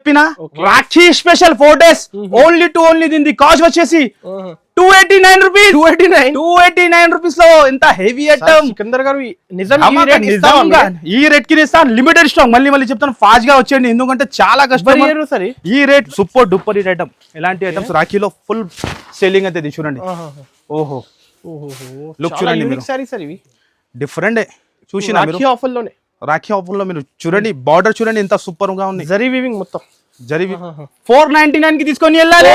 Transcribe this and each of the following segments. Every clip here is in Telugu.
చెప్పిన రాఖీ స్పెషల్ 4 days ఓన్లీ దీని కాస్ట్ వచ్చేసి 289 రూపీస్ 289 రూపీస్ లో ఎంత హెవీ ఐటమ్ సికందర్ గారు నిజంగా ఈ రేట్ కి ఇస్తాను లిమిటెడ్ స్టాక్ మళ్ళీ చెప్తాను ఫాస్ట్ గా వచ్చేయండి ఎందుకంటే చాలా కష్టం సరే ఈ rate super duper hit item ఇలాంటి ఐటమ్స్ రాఖీలో ఫుల్ సేలింగ్ అయితే చూడండి ఓహో లుక్ చూడండి మీరు సార్ ఇవి డిఫరెంట్ చూసిన రాఖీ ఆఫర్ లో మీరు చూడండి బార్డర్ చూడండి ఎంత సూపర్ గా ఉంది జరీ వీవింగ్ మొత్తం జరీ 499 కి తీసుకొని వెళ్ళాలి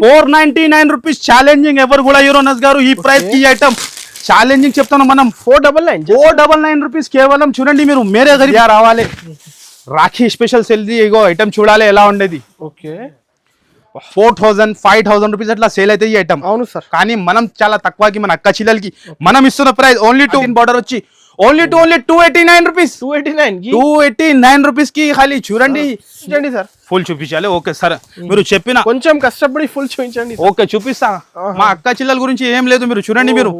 499 రూపీస్ ఛాలెంజింగ్ ఎవరు కూడా యూరోనస్ గారు ఈ ప్రైస్ కి ఐటమ్ ఛాలెంజింగ్ చెప్తాను మనం 499 రూపీస్ కేవలం చూడండి మీరు మేరే గరీబ్ రావాలి రాఖీ స్పెషల్ సేల్ ఇగో ఐటమ్ చూడాలి ఎలా ఉండేది ఓకే 4000 5000 రూపీస్ అట్లా సేల్ అయితే ఈ ఐటమ్ అవును సార్ కానీ మనం చాలా తక్కువకి మన అక్క చెల్లెలకి మనం ఇస్తున్న ప్రైస్ ఓన్లీ 2 బార్డర్ వచ్చి ఓన్లీ 289 రూపీస్ 289 రూపీస్ కి ఖాళీ చూడండి సార్ ఫుల్ చూపించాలి ఓకే సార్ మీరు చెప్పిన కొంచెం కష్టపడి ఫుల్ చూపించండి ఓకే చూపిస్తా మా అక్క చెల్లెల గురించి ఏం లేదు మీరు చూడండి మీరు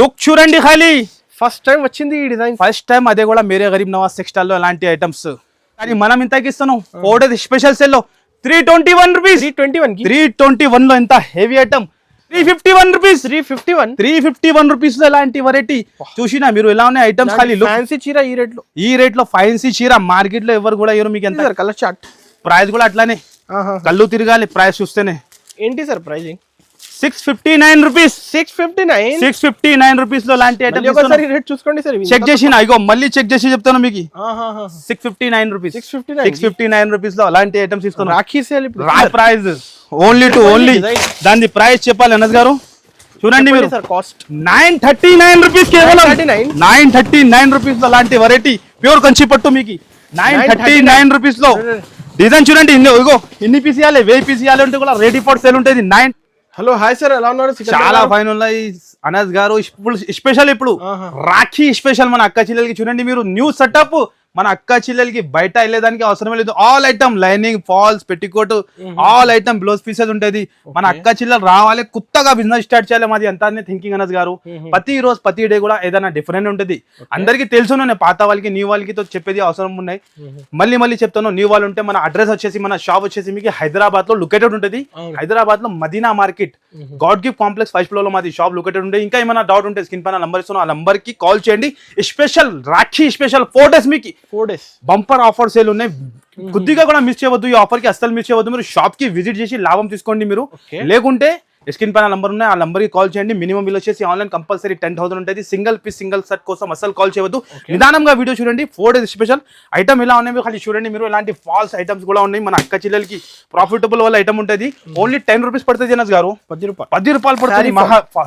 లుక్ చూడండి ఖాళీ ఫస్ట్ టైం వచ్చింది ఈ డిజైన్ ఫస్ట్ టైం అదే కూడా మేరే గరీబ్ నవాజ్ టెక్స్టైల్ లో అలాంటి ఐటమ్స్ కానీ మనం ఇంతకి ఇస్తున్నాం 4 days స్పెషల్ సేల్ లో 321 రూపీస్ 321 లో ఎంత హెవీ ఐటమ్ 351 రూపీస్ 351 రూపీస్ లో ఇలాంటి వెరైటీ చూసినా మీరు ఎలా ఉన్నాయి ఐటమ్స్ ఖాళీ ఫ్యాన్సీ చీర ఈ రేట్ లో ఫ్యాన్సీ చీర మార్కెట్ లో ఎవరు కూడా ఎవరు మీకు ఎంత కలర్ చార్ట్ ప్రైస్ కూడా అట్లానే కళ్ళు తిరగాలి ప్రైస్ చూస్తేనే ఏంటి సార్ ప్రైజింగ్ 659 రూపీస్ 659 రూపీస్ లో లాంటి ఐటమ్ ఒకసారి రేట్ చూసుకోండి సార్ చెక్ చేసిన ఇగో మళ్ళీ చెక్ చేసి చెప్తాను మీకు 659 రూపీస్ 659 రూపీస్ లో అలాంటి ఐటమ్స్ ఇస్తున్నాను రాఖీ సేల్ ఇప్పుడు రా ప్రైస్ ఓన్లీ దాని ప్రైస్ చెప్పాలి అనస్ గారు చూడండి మీరు కాస్ట్ 939 రూపీస్ కేవలం 939 రూపీస్ లో అలాంటి వెరైటీ ప్యూర్ కంచి పట్టు మీకు 939 రూపీస్ లో డిజైన్ చూడండి ఇగో ఇన్ని పీస్ ఇవ్వాలి 1000 పీస్ ఇవ్వాలి అంటే కూడా రెడీ ఫర్ సేల్ ఉంటుంది 9 హలో హాయ్ సార్ ఎలా ఉన్నారు చాలా ఫైన్ ఉన్నాయి అనస్ గారు స్పెషల్ ఇప్పుడు రాఖీ స్పెషల్ మన అక్క చెల్లెలకి చూడండి మీరు న్యూ సెటప్ మన అక్క చెల్లెలకి బయట వెళ్ళేదానికి అవసరం లేదు all item lining falls petticoat all item blouse pieces ఉంటుంది మన అక్క చెల్లెలు రావాలి కొత్తగా బిజినెస్ స్టార్ట్ చేయాలి మాది అంతా థింకింగ్ అనస్ గారు ప్రతి డే కూడా ఏదైనా డిఫరెంట్ ఉంటుంది అందరికి తెలుసు పాత వాళ్ళకి న్యూ వాళ్ళకి చెప్పేది అవసరం ఉన్నాయి మళ్ళీ చెప్తాను న్యూ వాళ్ళు ఉంటే మన అడ్రస్ వచ్చేసి మన షాప్ వచ్చేసి మీకు హైదరాబాద్ లో లొకేటెడ్ ఉంటుంది హైదరాబాద్ లో Madina market god gift complex 5th floor లో మాది షాప్ లొకేటెడ్ ఉంటుంది ఇంకా ఏమైనా డౌట్ ఉంటే స్క్రీన్ పైన నంబర్ ఇస్తున్నాను ఆ నంబర్ కి కాల్ చేయండి స్పెషల్ రాఖీ స్పెషల్ 4 days మీకు 4 days బంపర్ ఆఫర్ సేల్ ఉన్నాయి కొద్దిగా కూడా మిస్ చేయవద్దు ఈ ఆఫర్ కి అస్సలు మిస్ చేయవద్దు మీరు షాప్ కి విజిట్ చేసి లాభం తీసుకోండి మీరు లేకుంటే స్క్రీన్ పైన నంబర్ ఉన్నాయి ఆ నంబర్ కి కాల్ చేయండి మినిమం బిల్ వచ్చేసి ఆన్లైన్ కంపల్సరీ 10,000 ఉంటుంది సింగిల్ పీస్ సింగిల్ సెట్ కోసం అసలు కాల్ చేయవద్దు నిదానంగా వీడియో చూడండి 4 days స్పెషల్ ఐటమ్ ఇలా ఉన్నాయి ఖాళీ చూడండి మీరు ఇలాంటి ఫాల్స్ ఐటమ్స్ కూడా ఉన్నాయి మన అక్క చెల్లెలకి ప్రాఫిటబుల్ వాళ్ళ ఐటమ్ ఉంటుంది ఓన్లీ 10 రూపీస్ పడుతుంది అనస్ గారు 10 రూపాయలు పడుతుంది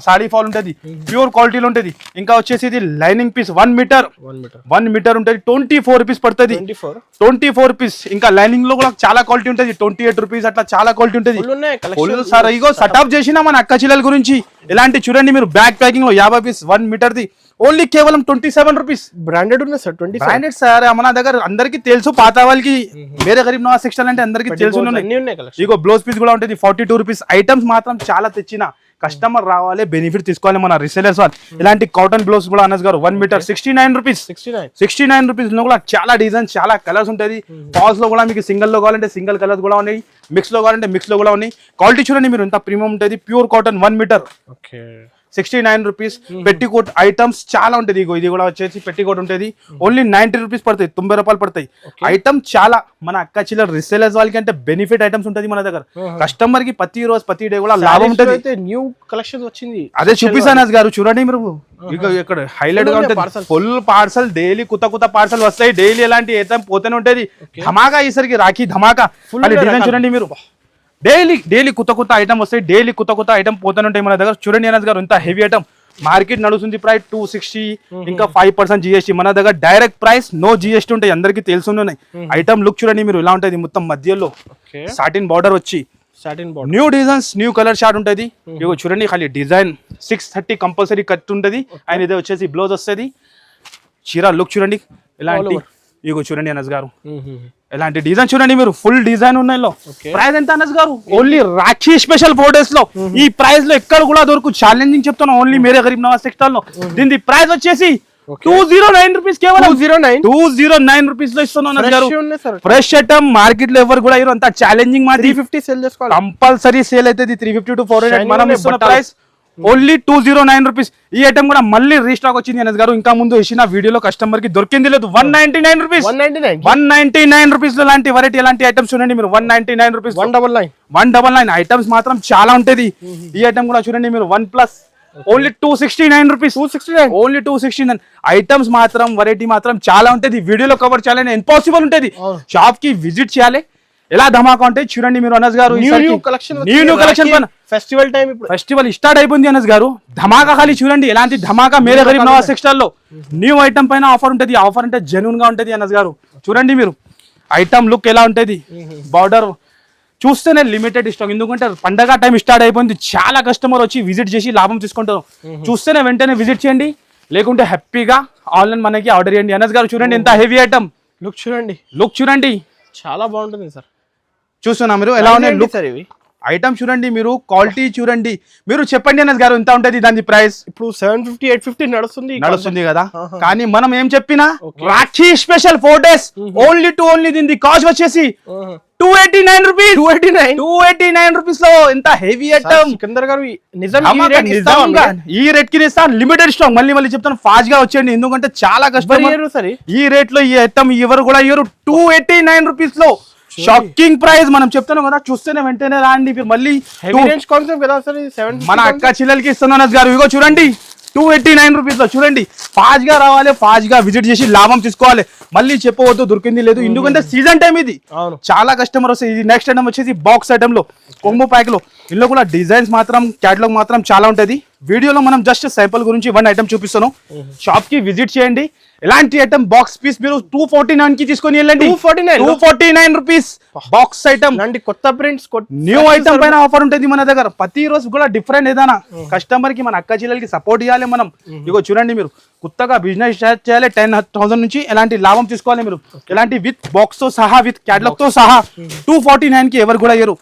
సారీ ఫాల్ ఉంటుంది ప్యూర్ క్వాలిటీలో ఉంటుంది ఇంకా వచ్చేసి ఇది లైనింగ్ పీస్ 1 మీటర్ ఉంటుంది 24 రూపీస్ పడుతుంది 24 రూపీస్ ఇంకా లైనింగ్ లో కూడా చాలా క్వాలిటీ ఉంటుంది 28 రూపీస్ అట్లా చాలా క్వాలిటీ ఉంటుంది సార్ ఇగో సెటప్ మన అక్క చెల్లెల గురించి ఇలాంటి చూడండి మీరు బ్యాక్ ప్యాకింగ్ లో 50 పీస్ 1 మీటర్ ది ఓన్లీ కేవలం 27 రూపీస్ బ్రాండెడ్ ఉన్నాయి సార్ బ్రాండెడ్ సార్ మన దగ్గర అందరికి తెలుసు పాత వాళ్ళకి వేరే గరీబ్ నవాజ్ టెక్స్టైల్ అంటే అందరికి తెలుసు ఇగో బ్లౌజ్ పీస్ కూడా ఉంటుంది 42 రూపీస్ ఐటమ్స్ మాత్రం చాలా తెచ్చిన కస్టమర్ రావాలి బెనిఫిట్ తీసుకోవాలి మన రిసేలర్స్ వాళ్ళు ఇలాంటి కాటన్ బ్లౌజ్ కూడా అనస్ గారు 1 మీటర్ 69 రూపీస్ 69 రూపీస్ లో కూడా చాలా డిజైన్స్ చాలా కలర్స్ ఉంటుంది ఫాల్స్ లో కూడా మీకు సింగిల్ లో కావాలంటే సింగిల్ కలర్స్ కూడా ఉన్నాయి మిక్స్ లో కావాలంటే మిక్స్ లో కూడా ఉన్నాయి క్వాలిటీ చూడండి మీరు ఎంత ప్రీమియం ఉంటుంది pure cotton 1 metre 69 rupees petticoat items చాలా ఉంటుంది ఇది కూడా వచ్చేసి పెట్టికోట్ ఉంటుంది ఓన్లీ 90 రూపీస్ పడతాయి 90 రూపాయలు పడతాయి ఐటమ్ చాలా మన అక్క చిల్లర రిసేలర్స్ వాళ్ళకి అంటే బెనిఫిట్ ఐటమ్స్ ఉంటుంది మన దగ్గర కస్టమర్ కి ప్రతి డే కూడా లాభం ఉంటుంది న్యూ కలెక్షన్ వచ్చింది అదే చూపిస్తాను గారు చూడండి మీరు ఇక్కడ హైలైట్ గా ఉంటుంది ఫుల్ పార్సల్ డైలీ కొత్త పార్సల్ వస్తాయి డైలీ ఎలాంటి ఐటమ్ పోతూనే ఉంటుంది ధమాకా ఈసరికి రాఖీ ధమాకా డిజైన్ చూడండి మీరు డైలీ కొత్త ఐటమ్ వస్తాయి డైలీ కొత్త ఐటమ్ పోతూనే ఉంటాయి మన దగ్గర చూడండి అనస్ గారు ఇంత హెవీ ఐటమ్ మార్కెట్ నడుస్తుంది ప్రైస్ 260 ఇంకా 5% జిఎస్టీ మన దగ్గర డైరెక్ట్ ప్రైస్ నో జిఎస్టీ ఉంటాయి అందరికి తెలుసున్నాయి ఐటమ్ లుక్ చూడండి మీరు ఇలా ఉంటుంది మొత్తం మధ్యలో సాటిన్ బార్డర్ వచ్చి new designs new colour short ఉంటుంది ఇగో చూడండి ఖాళీ డిజైన్ 630 కంపల్సరీ కట్ ఉంటుంది అండ్ ఇదే వచ్చేసి బ్లౌజ్ వస్తుంది చీర లుక్ చూడండి ఇలాంటి ఇగో చూడండి అనస్ గారు ఇలాంటి డిజైన్ చూడండి మీరు ఫుల్ డిజైన్ ఉన్నాయి ప్రైస్ ఎంత అనస్ గారు ఓన్లీ రాఖీ స్పెషల్ 4 days లో ఈ ప్రైస్ లో ఎక్కడ కూడా దొరకు ఛాలెంజింగ్ చెప్తాను ఓన్లీ మేరే గరీబ్ నవాజ్ టెక్స్టైల్ లో దీని ప్రైస్ వచ్చేసి 209 రూపీస్ కేవలం 209 209 రూపీస్ లో ఇస్తున్నాను అన్నది గారు. ఫ్రెష్ ఉన్నాయి సార్. ఫ్రెష్ ఐటమ్ మార్కెట్ లో ఎవరు కూడా అంత ఛాలెంజింగ్ మాట 350 సేల్ చేసుకోవాలి. కంపల్సరీ సేల్ అయితే 350 to 400 Shining మనం ఉన్నాయి ఇస్తున్న బట్టలు. Price only 209 rupees. ఈ ఐటమ్ కూడా మళ్ళీ రీస్టాక్ వచ్చింది అనేది గారు. ఇంకా ముందు ఇచ్చిన వీడియోలో కస్టమర్ కి దొరికింది లేదు. 199 రూపీస్ 199 రూపీస్ లో లాంటి వెరైటీ ఎలాంటి ఐటమ్స్ చూడండి మీరు. 199 రూపీస్ 199 ఐటమ్స్ మాత్రం చాలా ఉంటది. ఈ ఐటమ్ కూడా చూడండి మీరు. 1 plus only 269 rupees. Only 269 items మాత్రం వెరైటీ మాత్రం చాలా ఉంటది. వీడియోలో కవర్ చేయాలని ఇంపాసిబుల్ ఉంటది. షాప్ కి విజిట్ చేయాలి. ఎలా ధమాకా ఉంటాయి చూడండి మీరు. అనస్ గారు న్యూ కలెక్షన్ ఫెస్టివల్ టైం, ఇప్పుడు ఫెస్టివల్ స్టార్ట్ అయిపోయింది అనస్ గారు. ధమాకా ఖాళీ చూడండి ఎలాంటి ధమాకా. మేరే గరీబ్ నవాజ్ టెక్స్టైల్ లో న్యూ ఐటమ్ పైన ఆఫర్ ఉంటది. ఆఫర్ అంటే జెన్యూన్ గా ఉంటది అనస్ గారు. చూడండి మీరు ఐటమ్ లుక్ ఎలా ఉంటది. బార్డర్ చూస్తేనే లిమిటెడ్ స్టాక్. ఎందుకంటే పండగ టైం స్టార్ట్ అయిపోయింది. చాలా కస్టమర్ వచ్చి విజిట్ చేసి లాభం తీసుకుంటారు. చూస్తేనే వెంటనే విజిట్ చేయండి, లేకుంటే హ్యాపీగా ఆన్లైన్ మనకి ఆర్డర్ చేయండి. అనస్ గారు చూడండి ఎంత హెవీ ఐటమ్. లుక్ చూడండి చాలా బాగుంటుంది సార్. చూస్తున్నా మీరు ఎలా ఉన్నాయి లుక్. ఐటమ్ చూడండి మీరు. క్వాలిటీ చూడండి మీరు. చెప్పండి అనస్ గారు ఎంత ఉంటది దాని ప్రైస్. ఇప్పుడు 750 850 నడుస్తుంది కదా. కానీ మనం ఏం చెప్పినా రాఖీ స్పెషల్ 4 days ఓన్లీ దీని కాస్ట్ వచ్చేసి 289 రూపీస్. 289 రూపీస్ లో ఎంత హెవీ ఐటమ్. సికందర్ గారు ఈ రేట్ కి ఇస్తాను. Limited stock. మళ్ళీ చెప్తాను ఫాస్ట్ గా వచ్చేయండి. ఎందుకంటే చాలా కష్టం. ఈ రేట్ లో ఈ ఐటమ్ ఎవరు కూడా ఇయ్యరు. 289 రూపీస్ లో షాకింగ్ ప్రైస్. మనం చెప్తాను కదా, చూస్తేనే వెంటనే రాండి. మళ్ళీ మన అక్క చెల్లెలకి ఇస్తున్నాను అనస్ గారు. ఇగో చూడండి 289 రూపీస్ లో చూడండి. ఫాస్ట్ గా రావాలి, ఫాస్ట్ గా విజిట్ చేసి లాభం తీసుకోవాలి. మళ్ళీ చెప్పవద్దు దొరికింది లేదు. ఎందుకంటే సీజన్ టైం ఇది. చాలా కస్టమర్ వస్తాయి. ఇది నెక్స్ట్ ఐటమ్ వచ్చేసి బాక్స్ ఐటమ్ లో కొంబో ప్యాక్ లో. ఇందులో కూడా డిజైన్స్ మాత్రం క్యాటలాగ్ మాత్రం చాలా ఉంటది. వీడియోలో మనం జస్ట్ సైంపుల్ గురించి 1 ఐటమ్ చూపిస్తాను. షాప్ కి విజిట్ చేయండి. ఎలాంటి ఐటమ్ బాక్స్ పీస్ మీరు 249 కి తీసుకొని వెళ్ళండి. 249 రూపీస్ బాక్స్ ఐటమ్. కొత్త ప్రింట్స్ న్యూ ఐటమ్ పైన ఆఫర్ ఉంటుంది మన దగ్గర. ప్రతి రోజు కూడా డిఫరెంట్ ఏదైనా కస్టమర్ కి మన అక్క చెల్లెలకి సపోర్ట్ ఇవ్వాలి మనం. ఇగో చూడండి మీరు కొత్తగా బిజినెస్ స్టార్ట్ చేయాలి. 10,000 నుంచి ఎలాంటి లాభం తీసుకోవాలి మీరు. ఎలాంటి విత్ బాక్స్ తో సహా విత్ క్యాటలాగ్ తో సహా 249 కి ఎవరు కూడా ఇయ్యరు.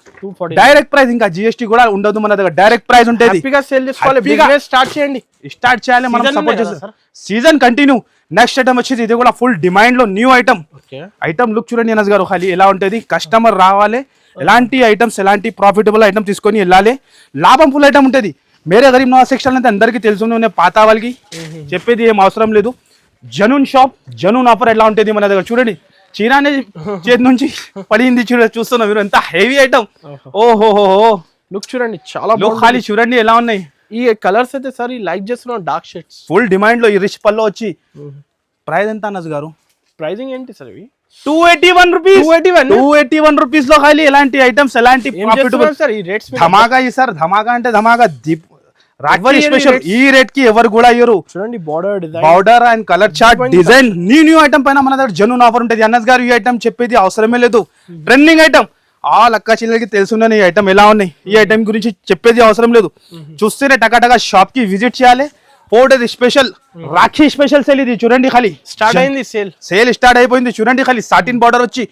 Direct price. ఇంకా జిఎస్టీ కూడా ఉండదు మన దగ్గర. డైరెక్ట్ ప్రైస్ ఉంటుంది. స్టార్ట్ చేయాలి మనం సపోర్ట్ చేస్తాం. Season continue. నెక్స్ట్ ఐటమ్ వచ్చేది ఇది కూడా ఫుల్ డిమాండ్ లో న్యూ ఐటమ్. ఐటమ్ లుక్ చూడండి అనస్ గారు. ఖాళీ ఎలా ఉంటది. కస్టమర్ రావాలి, ఎలాంటి ఐటమ్స్ ఎలాంటి ప్రాఫిటబుల్ ఐటమ్ తీసుకొని వెళ్ళాలి. లాభం ఫుల్ ఐటమ్ ఉంటది. మేరే గరీబ్ నవాజ్ టెక్స్టైల్ అంటే అందరికీ తెలుసు. పాత వాళ్ళకి చెప్పేది ఏం అవసరం లేదు. జనూన్ షాప్, జనూన్ ఆఫర్ ఎలా ఉంటది మన దగ్గర. చూడండి చీరానే చేతి నుంచి పడింది. చూస్తున్నా మీరు ఎంత హెవీ ఐటమ్. ఓహోహో లుక్ చూడండి చాలా లుక్. ఖాళీ చూడండి ఎలా ఉన్నాయి. ఈ కలర్స్ అయితే సార్ లైక్ చేస్తున్నాం. డార్క్ షేడ్స్ ఫుల్ డిమాండ్ లో. ఈ రిచ్ పల్లో వచ్చి ప్రైస్ ఎంత అనస్ గారు. ప్రైజింగ్ ఏంటి సార్ ఇవి. 281 రూపీస్. 281 రూపీస్ లో ఖాళీ ఎలాంటి ఐటమ్స్ ఎలాంటి ధమాకా. ఈ సార్ ధమాకా అంటే ధమాకా. రాఖీ స్పెషల్. ఈ రేట్ కి ఎవరు కూడా ఇయ్యరు. చూడండి border and colour chart design. New item పైన మన దగ్గర జనూన్ ఆఫర్ ఉంటుంది. అనస్ గారు ఈ ఐటమ్ చెప్పేది అవసరమే లేదు. Trending item. ఆల్ అక్క చెల్లెలకి తెలుసున్నాను ఈ ఐటమ్ ఎలా ఉన్నాయి. ఈ ఐటమ్ గురించి చెప్పేది అవసరం లేదు. చూస్తేనే టకాటగా షాప్ కి విజిట్ చేయాలి. 4 days special Rakhi special sale ఇది. చూడండి ఖాళీ స్టార్ట్ అయింది. సేల్ స్టార్ట్ అయిపోయింది. చూడండి ఖాళీ సాటిన్ బార్డర్ వచ్చి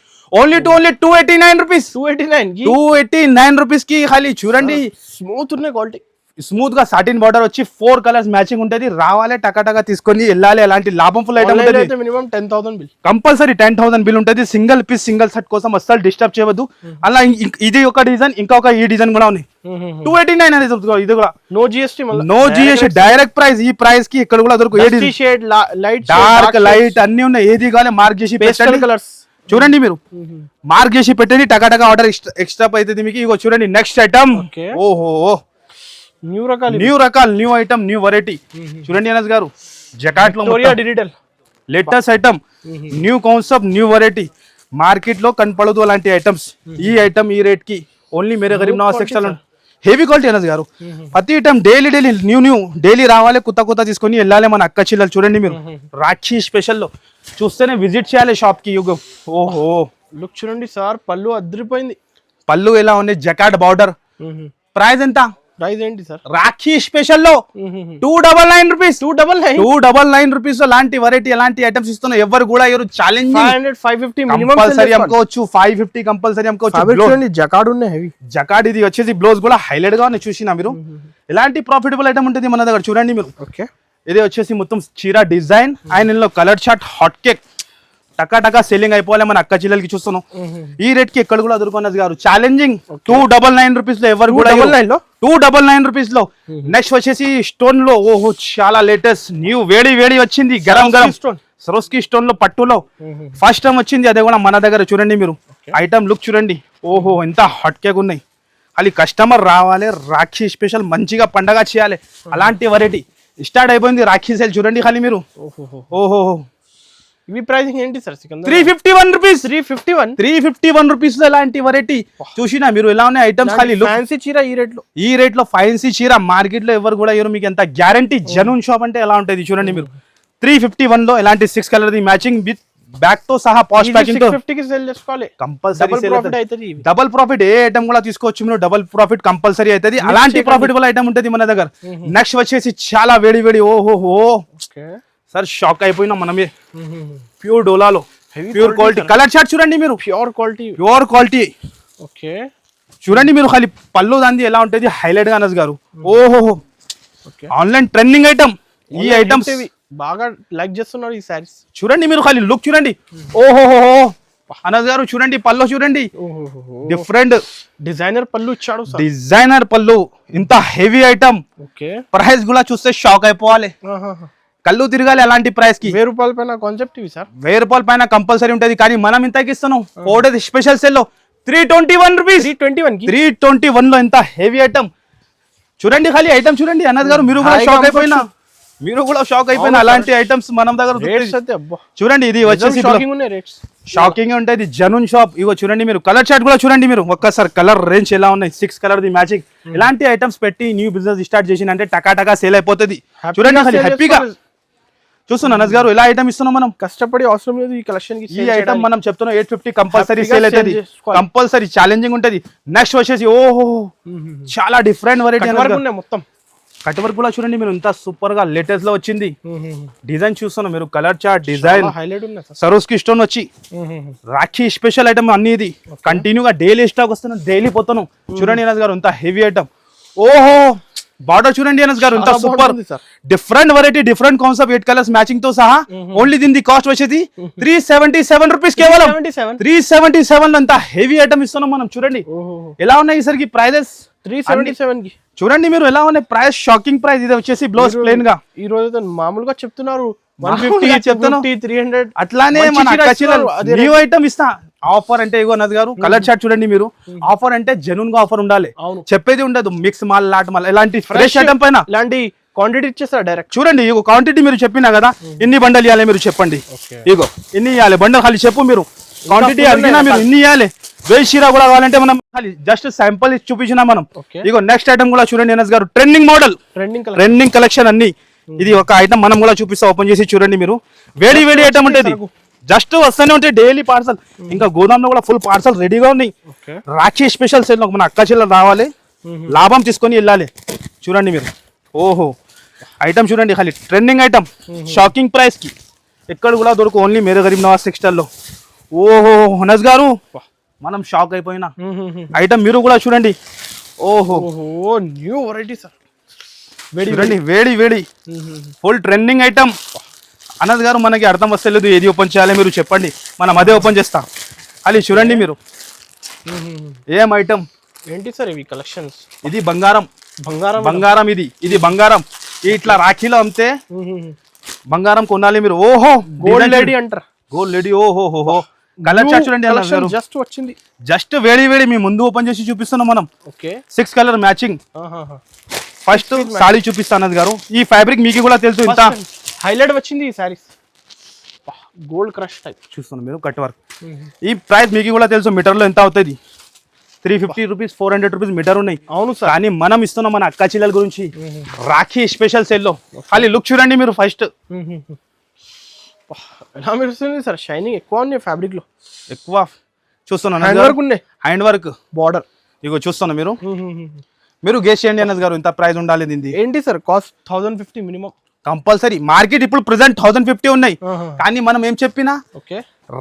ఓన్లీ 289 రూపీస్. 289 రూపీస్ కి ఖాళీ చూడండి. స్మూత్ ఉన్నాయి క్వాలిటీ. స్మూత్ గా సాటిన్ బార్డర్ వచ్చి 4 కలర్స్ మ్యాచింగ్ ఉంటది. రావాలి టకాటగా తీసుకొని వెళ్ళాలి. ఎలాంటి లాభం ఫుల్ ఐటమ్ ఉంటుంది. మినిమం 10,000 బిల్ కంపల్సరీ 10,000 బిల్ ఉంటుంది. సింగిల్ పీస్ సింగిల్ సెట్ కోసం అస్సలు డిస్టర్బ్ చేయవద్దు. అలా ఇది ఒక డిజైన్, ఇంకా ఒక ఈ డిజైన్ కూడా ఉన్నాయి. 289 అనేది ఇది కూడా no GST. No GST direct price. ఈ ప్రైస్ కి ఇక్కడ కూడా దొరుకు. షేడ్ లైట్ డార్క్ లైట్ అన్ని ఉన్నాయి. ఏది కావాలి మార్క్ చేసి పెట్టండి. కలర్స్ చూడండి మీరు. మార్క్ చేసి పెట్టండి. టకాటగా ఆర్డర్ ఎక్స్ట్రా అవుతుంది మీకు. ఇగో చూడండి నెక్స్ట్ ఐటమ్. ఓహో న్యూ రకాల్ న్యూ ఐటమ్ న్యూ వెరైటీ. చూడండి అనస్ గారు జకాట్ లో digital latest item. New concept new variety. Market లో కనపడదు అలాంటి ఐటమ్స్. ఈ ఐటమ్ ఈ రేట్ కి only Mere Garib Nawaz textile. Heavy quality Anas గారు. ప్రతి ఐటమ్ డైలీ న్యూ డైలీ రావాలి. కొత్త తీసుకొని వెళ్ళాలి మన అక్క చెల్లెలు. చూడండి మీరు రాఖీ స్పెషల్ లో చూస్తేనే విజిట్ చేయాలి షాప్ కి. ఓహో లుక్ చూడండి సార్. పళ్ళు అదిరిపోయింది. పళ్ళు ఎలా ఉంది. జకాట్ బార్డర్. ప్రైస్ ఎంత. ప్రైస్ ఏంటి సార్. రాఖీ స్పెషల్ లో 299 రూపీస్. 299 రూపీస్ లో లాంటి వెరైటీ ఎలాంటి ఐటమ్స్ ఇస్తున్నా ఎవరు కూడా ఎవరు ఛాలెంజ్. 550 కంపల్సరీ అమ్ముకోవచ్చు. 550 కంపల్సరీ అమ్ముకోవచ్చు. జకాడ్ ఉన్నాయి హెవీ. జకాడ్ ఇది వచ్చేసి బ్లౌజ్ కూడా హైలైట్ గా చూసినా మీరు. ఎలాంటి ప్రాఫిటబుల్ ఐటమ్ ఉంటుంది మన దగ్గర. చూడండి మీరు ఇది వచ్చేసి మొత్తం చీర డిజైన్ అండ్ ఇందులో కలర్ షార్ట్ హాట్ కేక్ టకా సెల్లింగ్ అయిపోవాలి మన అక్క చెల్లెలకి చూస్తున్నాం. ఈ రేట్ కి ఎక్కడ కూడా దొరుకున్నది గారు ఛాలెంజింగ్ 299 రూపీస్ లో ఎవరు కూడా 299 రూపీస్ లో. నెక్స్ట్ వచ్చేసి స్టోన్ లో ఓహో చాలా లేటెస్ట్ న్యూ వేడి వచ్చింది గరం సరోస్కి స్టోన్ లో పట్టులో ఫస్ట్ టైం వచ్చింది. అదే కూడా మన దగ్గర చూడండి మీరు ఐటమ్ లుక్ చూడండి ఓహో ఎంత హాట్ కేక్ ఉన్నాయి. అది కస్టమర్ రావాలి రాఖీ స్పెషల్ మంచిగా పండగ చేయాలి అలాంటి వెరైటీ స్టార్ట్ అయిపోయింది రాఖీ సేల్ చూడండి ఖాళీ మీరు. ఓహో ఇవి ప్రైసింగ్ ఏంటి సార్? 351 రూపీస్ 351 రూపీస్ లో ఎలాంటి వెరైటీ చూసినా మీరు ఎలా ఉన్నాయి ఐటమ్స్ ఖాళీ ఫ్యాన్సీ చీర ఈ రేట్ లో ఫ్యాన్సీ చీర మార్కెట్ లో ఎవరు కూడా మీకు ఎంత గ్యారంటీ జెన్యూన్ షాప్ అంటే ఎలా ఉంటుంది చూడండి మీరు. 351 లో ఎలాంటి 6 colour the matching with back తో సహా పాస్ట్ ప్యాకింగ్ తో 650 కి సేల్ చేసుకోవాలి కంపల్సరీ అవుతుంది. డబుల్ ప్రాఫిట్ ఏ ఐటమ్ కూడా తీసుకోవచ్చు మీరు డబుల్ ప్రాఫిట్ కంపల్సరీ అవుతుంది. అలాంటి ప్రాఫిటబుల్ ఐటమ్ ఉంటుంది మన దగ్గర. నెక్స్ట్ వచ్చేసి చాలా వేడి ఓహో సార్ షాక్ అయిపోయినా మనమే ప్యూర్ డోలాలో ప్యూర్ క్వాలిటీ కలర్ చార్ట్ చూడండి మీరు ప్యూర్ క్వాలిటీ ఓకే చూడండి మీరు ఖాళీ పళ్ళు దాన్ని ఎలా ఉంటుంది హైలైట్ గా అనస్ గారు. ఓహో ఆన్లైన్ ట్రెండింగ్ ఐటమ్ ఈ ఐటమ్స్ బాగా లైక్ చేస్తున్నారు ఈ సారీస్ చూడండి మీరు ఖాళీ లుక్ చూడండి ఓహో అనస్ గారు చూడండి పళ్ళు చూడండి డిఫరెంట్ డిజైనర్ పళ్ళు ఇచ్చాడు డిజైనర్ పళ్ళు ఇంత హెవీ ఐటమ్. ప్రైస్ కూడా చూస్తే షాక్ అయిపోవాలి కళ్ళు తిరగాలి అలాంటి ప్రైస్ కి. 1000 రూపాయల పైన కాన్సెప్ట్ ఇవి సార్ 1000 రూపాయల పైన కంపల్సరీ ఉంటది. కానీ మనం ఇంతకి ఇస్తున్నాం 4 డేస్ స్పెషల్ సేల్ లో 321 రూపీస్ 321 లో ఎంత హెవీ ఐటమ్ చూడండి ఖాళీ ఐటమ్ చూడండి అన్నది గారు మీరు కూడా షాక్ అయిపోయినా అలాంటి ఐటమ్స్ మనం దగ్గర చూడండి. ఇది వచ్చేసి షాకింగ్ ఉంటుంది జెన్యూన్ షాప్. ఇగో చూడండి మీరు కలర్ చార్ట్ కూడా చూడండి మీరు ఒక్కసారి కలర్ రేంజ్ ఎలా ఉన్నాయి 6 కలర్ ది మ్యాచింగ్. ఇలాంటి ఐటమ్స్ పెట్టి న్యూ బిజినెస్ స్టార్ట్ చేసిన అంటే టకా సేల్ అయిపోతుంది చూడండి హ్యాపీగా చూస్తున్నా అనస్ గారు ఎలా ఐటమ్ ఇస్తున్నాం మనం కష్టపడి అవసరం లేదు ఈ కలెక్షన్ కి. ఈ ఐటమ్ మనం చెప్తున్నాం 850 కంపల్సరీ సేల్ అవుతుంది కంపల్సరీ ఛాలెంజింగ్ ఉంటది. నెక్స్ట్ వచ్చేసి ఓహో చాలా డిఫరెంట్ వెరైటీ మొత్తం కట్ వర్క్ కూడా చూడండి మీరు ఇంత సూపర్ గా లేటెస్ట్ లో వచ్చింది. డిజైన్ చూస్తున్నాం మీరు కలర్ చార్ట్ డిజైన్ సరోస్కి స్టోన్ వచ్చి రాఖీ స్పెషల్ ఐటమ్ అన్ని ఇది కంటిన్యూగా డైలీ స్టాక్ వస్తున్నాం డైలీ పోతున్నాం చూడండి అనస్ గారు ఇంత హెవీ ఐటమ్. ఓహో బార్డర్ చూడండి అనస్ గారు ఇంత super different variety different concept 8 colours matching తో సహా. ఓన్లీ దీని కాస్ట్ వచ్చేది 377 రూపీస్ కేవలం 377 లో ఇంత హెవీ ఐటమ్ ఇస్తున్నాం మనం చూడండి ఎలా ఉన్నాయి ఈసరికి ప్రైజెస్ 377 కి చూడండి మీరు ఎలా ఉన్నాయి ప్రైస్ షాకింగ్ ప్రైస్. ఇది వచ్చేసి బ్లౌజ్ ప్లేన్ గా ఈ రోజు మామూలుగా చెప్తున్నారు 150 చెప్తున్నా 300 అట్లానే మన న్యూ ఐటమ్ ఇస్తా. ఆఫర్ అంటే ఇగో నది గారు కలర్ చార్ట్ చూడండి మీరు ఆఫర్ అంటే జెన్యూన్ గా ఆఫర్ ఉండాలి చెప్పేది ఉండదు మిక్స్ మాల్ లాట్ మాల్ ఇలాంటి ఫ్రెష్ ఐటమ్ పైన ఇలాంటి క్వాంటిటీ ఇచ్చేస్తారు డైరెక్ట్. చూడండి ఇగో క్వాంటిటీ మీరు చెప్పినా కదా ఎన్ని బండలు ఇవ్వాలి మీరు చెప్పండి. ఇగో ఎన్ని ఇవ్వాలి బండలు ఖాళీ చెప్పు మీరు క్వాంటిటీ అడిగినా మీరు ఇన్ని ఇవ్వాలి. వేయి చీర కూడా కావాలంటే మనం జస్ట్ శాంపుల్ చూపించినా మనం. ఇగో నెక్స్ట్ ఐటమ్ కూడా చూడండి అనస్ గారు ట్రెండింగ్ మోడల్ ట్రెండింగ్ కలెక్షన్ అన్ని. ఇది ఒక ఐటమ్ మనం కూడా చూపిస్తా ఓపెన్ చేసి చూడండి మీరు వేడి ఐటమ్ ఉంటుంది జస్ట్ వస్తూనే ఉంటాయి డైలీ పార్సల్. ఇంకా గోదాంలో కూడా ఫుల్ పార్సల్ రెడీగా ఉన్నాయి. రాఖీ స్పెషల్ సేల్ మన అక్క చెల్లెలు రావాలి లాభం తీసుకొని వెళ్ళాలి చూడండి మీరు. ఓహో ఐటమ్ చూడండి ఖాళీ ట్రెండింగ్ ఐటమ్ షాకింగ్ ప్రైస్ కి ఎక్కడ కూడా దొరకు ఓన్లీ మేరే గరీబ్ నవాజ్ టెక్స్టైల్ లో. ఓహో అనస్ గారు మనం షాక్ అయిపోయినా ఐటమ్ మీరు కూడా చూడండి. ఓహో న్యూ వెరైటీ సార్ వేడి ఫుల్ ట్రెండింగ్ ఐటమ్ అనస్ గారు మనకి అర్థం వస్తలేదు ఏది ఓపెన్ చేయాలి మీరు చెప్పండి మనం అదే ఓపెన్ చేస్తాం. అది చూడండి మీరు ఏం ఐటమ్ ఏంటి సార్ ఇవి కలెక్షన్స్. ఇది బంగారం ఇది బంగారం ఇట్లా రాఖీలో అమ్మితే బంగారం కొనాలి మీరు. ఓహో గోల్డ్ లేడీ అంటారు గోల్డ్ లేడీ. ఓహో కలర్ చార్ట్ చూడండి జస్ట్ వచ్చింది జస్ట్ వేడి మీ ముందు ఓపెన్ చేసి చూపిస్తున్నాం మనం. 6 కలర్ మ్యాచింగ్. ఫస్ట్ సారీ చూపిస్తాను అనస్ గారు. ఈ ఫ్యాబ్రిక్ మీకు కూడా తెలుసు ఇంత హైలైట్ వచ్చింది ఈ సారీస్ గోల్డ్ క్రష్ టైప్ చూస్తున్నారు మీరు కట్ వర్క్. ఈ ప్రైస్ మీకు కూడా తెలుసు మీటర్ లో ఎంత అవుతుంది 350 రూపీస్ 400 రూపీస్ మీటర్ ఉన్నాయి. అవును సార్ కానీ మనం ఇస్తున్నాం మన అక్క చెల్లెల గురించి రాఖీ స్పెషల్ సేల్ లో. ఖాళీ లుక్ చూడండి మీరు ఫస్ట్ ఎలా మెరుస్తుంది సార్ షైనింగ్ ఎక్కువ ఉంది ఫ్యాబ్రిక్ లో ఎక్కువ చూస్తున్నాను హ్యాండ్ వర్క్ బార్డర్ ఇగో చూస్తున్నా మీరు గెస్ చేయండి అనస్ గారు ఇంత ప్రైస్ ఉండాలి దీనికి. ఏంటి sir cost 1050 minimum compulsory. Market ఇప్పుడు ప్రెసెంట్ 1050 ఉన్నాయి కానీ మనం ఏం చెప్పినా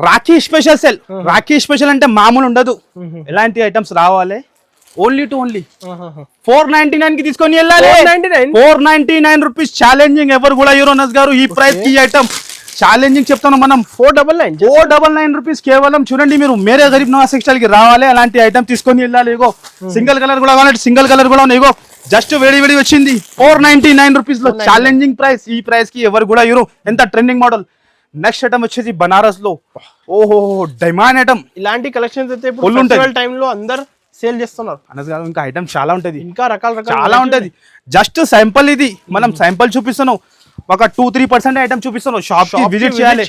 Rakhi special sale. Rakhi special అంటే మామూలు ఉండదు ఎలాంటి ఐటమ్స్ రావాలి ఓన్లీ టు ఓన్లీ 499 కి తీసుకొని వెళ్ళాలి. 499 రూపీస్ ఛాలెంజింగ్. ఎవరు కూడా యూరోనస్ గారు ఈ ప్రైస్ కి ఐటమ్ ఛాలెంజింగ్ చెప్తున్నాం మనం. 499 రూపీస్ కేవలం. చూడండి మీరు మేరే గరీబ్ నవాజ్ టెక్స్టైల్ కి రావాలి, అలాంటి ఐటమ్ తీసుకొని వెళ్ళాలి. ఇగో సింగిల్ కలర్ కూడా కావాలి, సింగిల్ కలర్ కూడా ఉన్నాయి. ఇగో జస్ట్ వేడి వచ్చింది 499 రూపీస్ లో ఛాలెంజింగ్ ప్రైస్. ఈ ప్రైస్ కి ఎవరు కూడా యూరో. ఎంత ట్రెండింగ్ మోడల్. నెక్స్ట్ ఐటమ్ వచ్చేసి బనారస్ లో ఓహో డైమండ్ ఐటమ్. ఇలాంటి కలెక్షన్స్ అయితే ఫెస్టివల్ టైం లో అందరు సేల్ చేస్తున్నారు అనస్ గారు. ఇంకా ఐటమ్ చాలా ఉంటది, ఇంకా రకాల చాలా ఉంటది. జస్ట్ శాంపుల్ ఇది, మనం శాంపుల్ చూపిస్తున్నాం. ఒక 2-3% ఐటమ్ చూపిస్తున్నాం. షాప్ కి విజిట్ చేయాలి.